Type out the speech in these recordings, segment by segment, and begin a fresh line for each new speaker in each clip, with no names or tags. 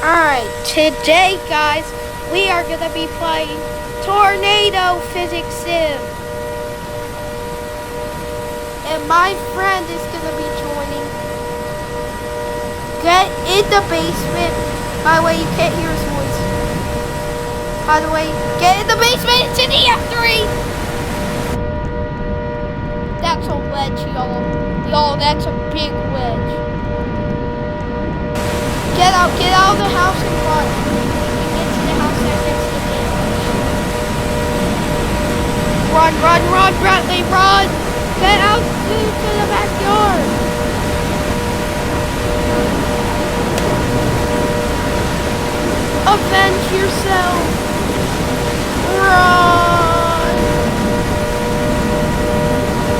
Alright, today guys, we are going to be playing Tornado Physics Sim. And my friend is going to be joining. Get in the basement. By the way, you can't hear his voice. By the way, get in the basement. It's in the F3. That's a ledge, y'all. Y'all, that's a big ledge. Get out of the house and run. Get to the house that next to me. Run, Bradley, run! Get out to the backyard. Avenge yourself. Run!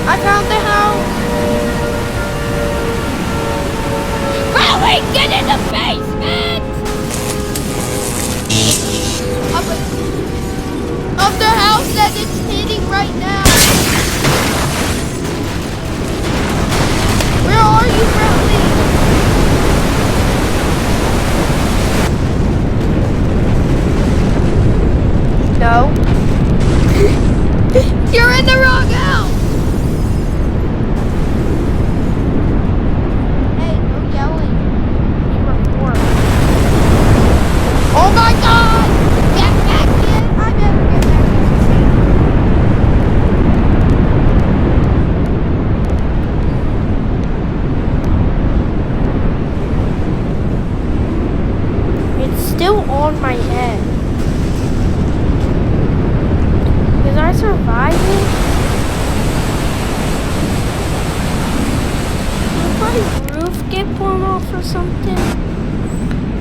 I found the house. Bradley, get in the basement! Of the house that it's hitting right now. Where are you, Bradley? No. You're in the wrong house. Hey, no yelling. We record. Oh my God! Get back in! I better get back in. It's still on my head. Did I survive it? Did my roof get blown off or something?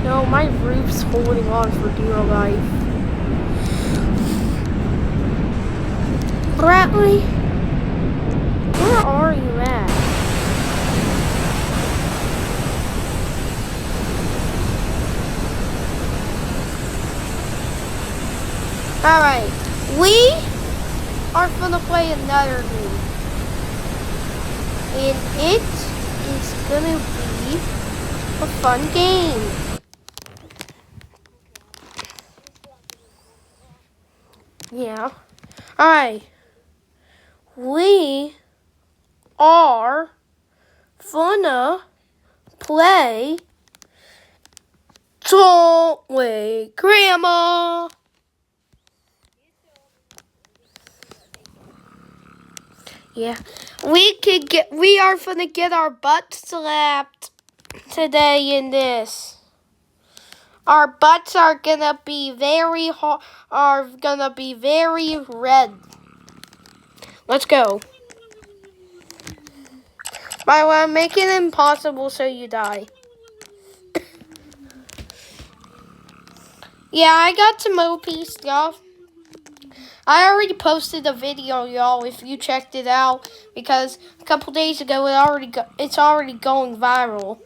No, my roof's holding on for dear life. Bradley, where are you at? Alright, we are gonna play another game. And it is gonna be a fun game. Yeah. Alright. We are gonna play Don't Wake Grandma. Yeah. We are gonna get our butts slapped today in this. Our butts are gonna be very very red. Let's go. By the way, I'm making it impossible so you die. Yeah, I got some OP stuff. I already posted a video, y'all, if you checked it out, because a couple days ago it's already going viral.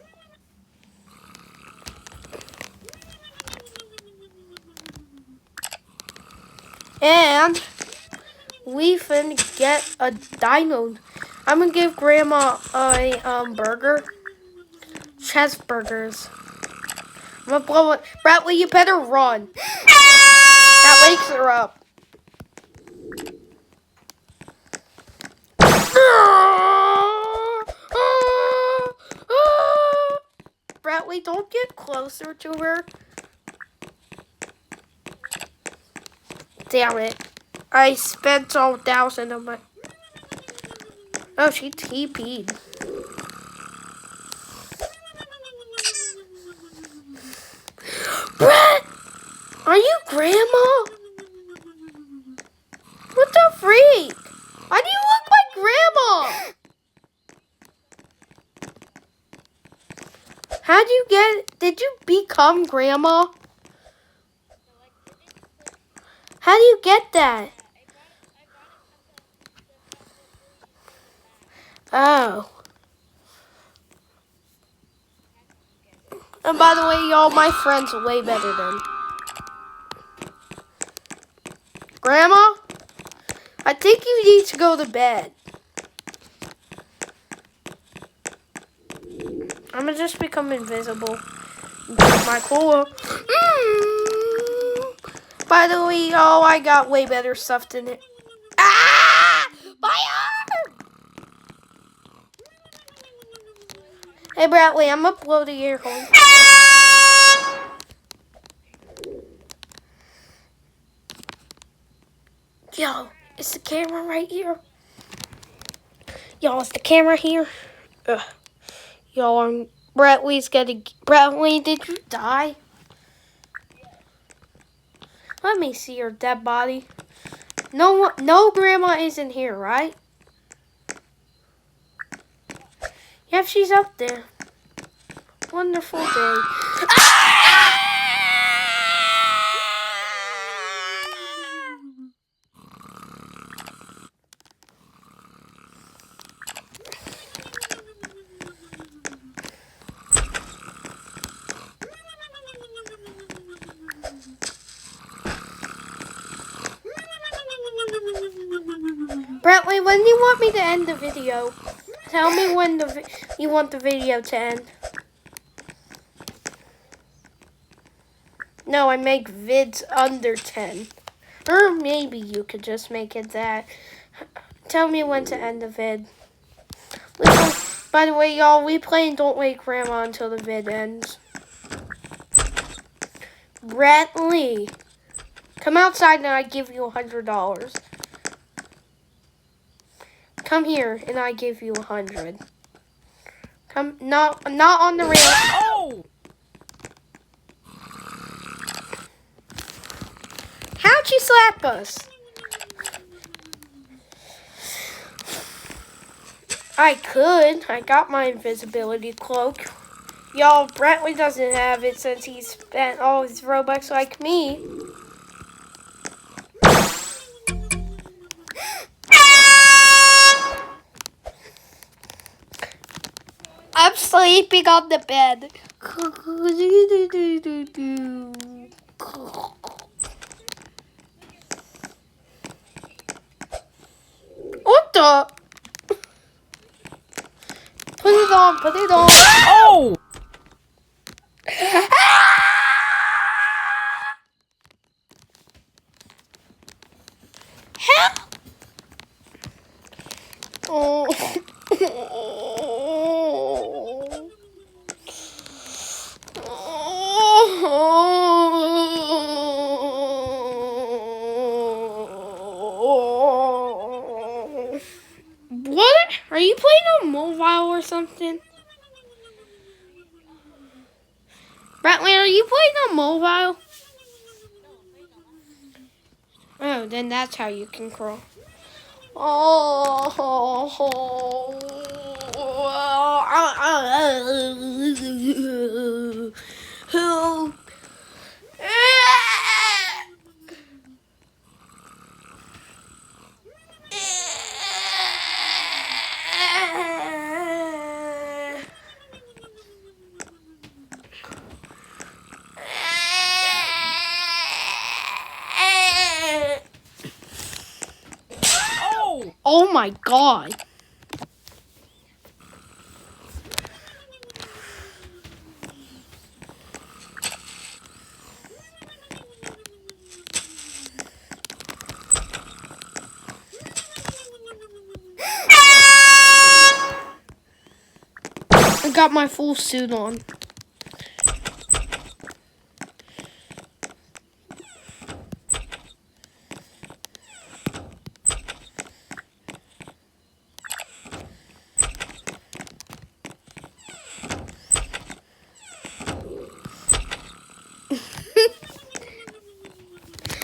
And we finna get a dino. I'm gonna give Grandma a burger. Chest burgers. I'm gonna blow it. Bradley, you better run. That wakes her up. Bradley, don't get closer to her. Damn it. I spent all 1,000 of my... Oh, she TP'd. Brett! Are you Grandma? What the freak? Why do you look like Grandma? Did you become Grandma? How do you get that? Oh. And by the way, y'all, my friend's way better than Grandma. I think you need to go to bed. I'm gonna just become invisible. My cola. By the way, y'all, I got way better stuff than it. Ah! Fire! Hey, Bradley, I'm uploading your home. Yo, is the camera right here? Yo, is the camera here? Ugh. Yo, Bradley's gonna. Bradley, did you die? Let me see your dead body. No grandma isn't here, right? Yep, she's up there. Wonderful day. Bradley, when do you want me to end the video? Tell me when you want the video to end. No, I make vids under 10. Or maybe you could just make it that. Tell me when to end the vid. By the way, y'all, we play and Don't Wake Grandma until the vid ends. Bradley, come outside and I give you $100. Come here and I give you 100. Come, not on the rail. Oh! How'd you slap us? I could. I got my invisibility cloak. Y'all, Bradley doesn't have it since he spent all his Robux like me. I'm sleeping on the bed. What the? Put it on, put it on. Oh! Help! Oh. What? Are you playing on mobile or something? Bradley, are you playing on mobile? Oh, then that's how you can crawl. Oh. Oh my God. I got my full suit on.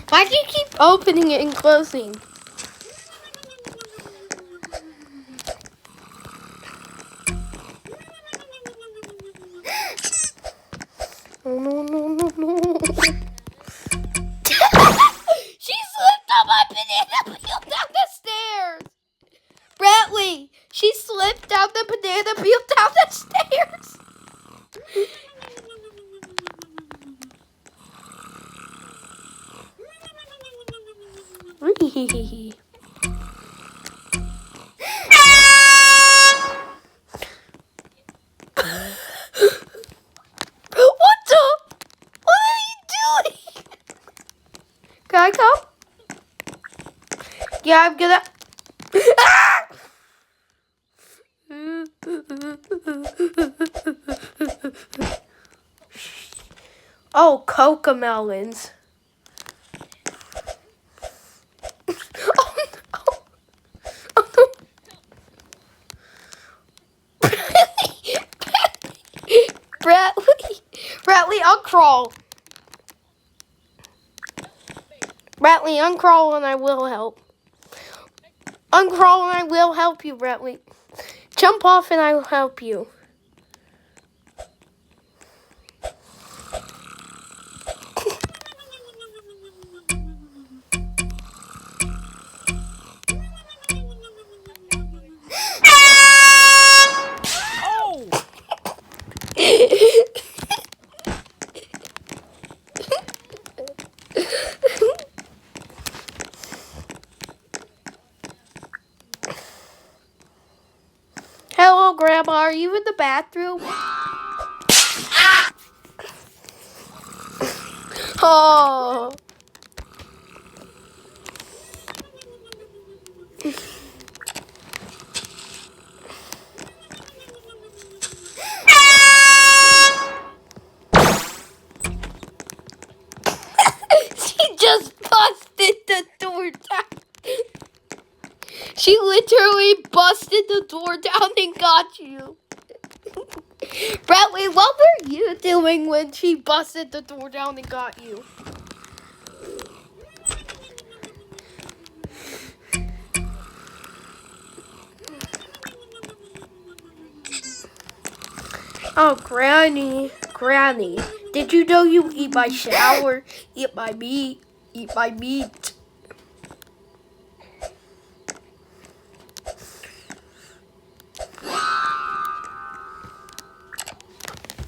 Why do you keep opening it and closing? No. She slipped on my banana peel down the stairs. Bradley, she slipped down the banana peel down the stairs. What the? I come? Yeah, I'm gonna. Ah! Oh, cocomelons. Oh no! Oh no! Bradley, uncrawl. Bradley, uncrawl and I will help. Uncrawl and I will help you, Bradley. Jump off and I will help you. Hello, Grandma. Are you in the bathroom? Oh. She just busted the door down. She literally busted the door down and got you. Bradley, what were you doing when she busted the door down and got you? Oh, Granny. Did you know you eat my shower, eat my meat, eat my meat?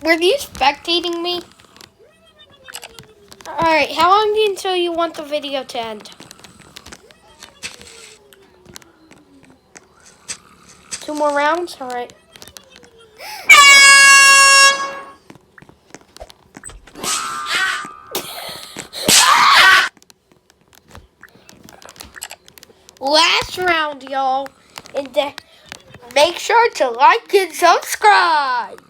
Were you spectating me? Alright, how long until you want the video to end? 2 more rounds? Alright. Last round, y'all. And make sure to like and subscribe.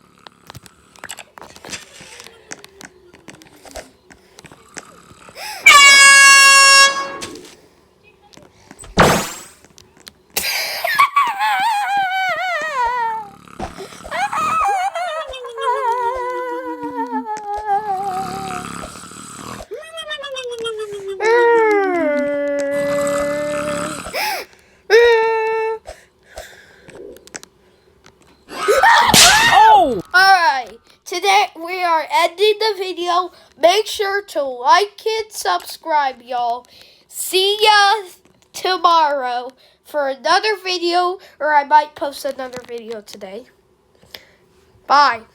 Alright, today we are ending the video. Make sure to like and subscribe, y'all. See ya tomorrow for another video, or I might post another video today. Bye.